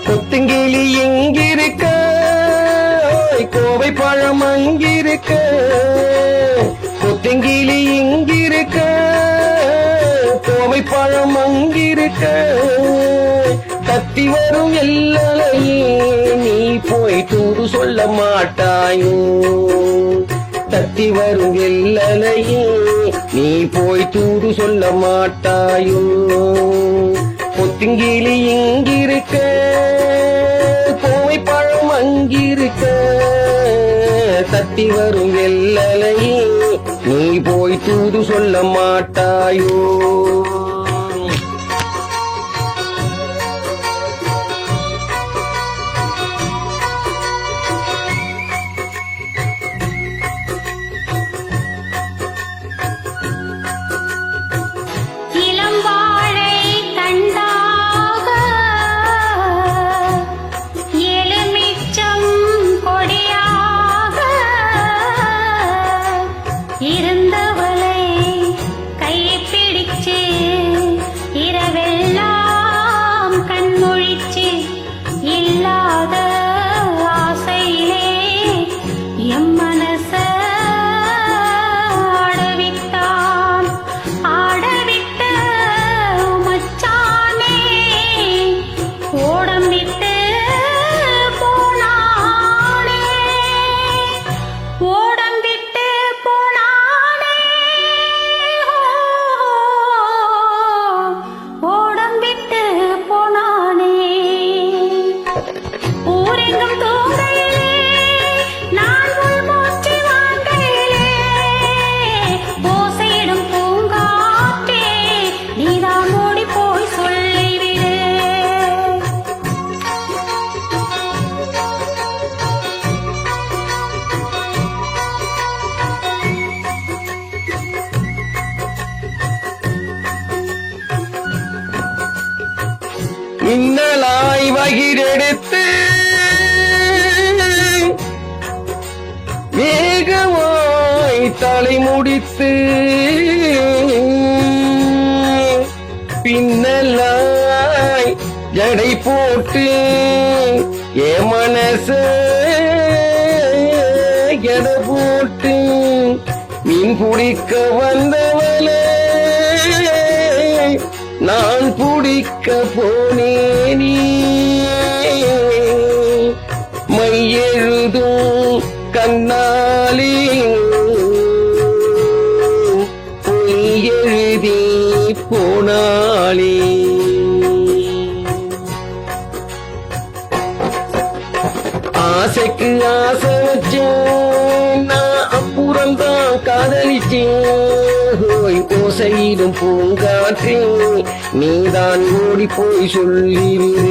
கொத்துங்கிளி எங்கிருக்க, கோவை பழம் அங்கிருக்க. கொத்துங்கிளி எங்கிருக்க, கோவை பழம் அங்கிருக்க. தத்தி வரும் எல்லையே நீ போய் தூது சொல்ல மாட்டாயோ. தத்தி வரும் எல்லையே நீ போய் தூது சொல்ல மாட்டாயோ. கொத்துங்கிளி எங்கிருக்க, கோவை பழம் அங்கிருக்க. தத்தி வரும் எல்லையே நீ போய் தூது சொல்ல மாட்டாயோ. மின்னலாய் வகிரெடுத்து வேகமாய் தலை முடித்து பின்னலாய் ஜடை போட்டு ஏ மனச எடை போட்டு மீன் பிடிக்க வந்தவளே நான் பிடிக்க போனேனே. மையெழுதும் கண்ணாலே பொய் எழுதி போனாலே. ஆசைக்கு ஆசை வச்சேன் நான் அப்புறம்தான் காதலிச்சேன். ஓசையிடும் பூங்காற்றே நீதான் ஓடி போய் சொல்லிவிடு.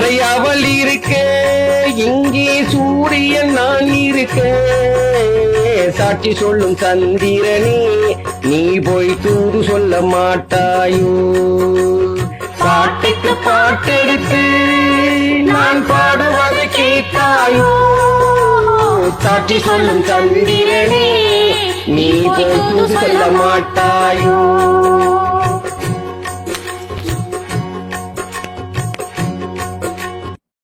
மறையாவல் இருக்க இங்கே சூரியன் நான் இருக்க சாட்சி சொல்லும் சந்திரனே நீ போய் தூது சொல்ல மாட்டாயோ பாட்டுக்கு பாட்டெடுத்து நான் பாடுவதை கேட்டாயோ சாட்சி சொல்லும் சந்திரனே நீ போய் தூது சொல்ல மாட்டாயோ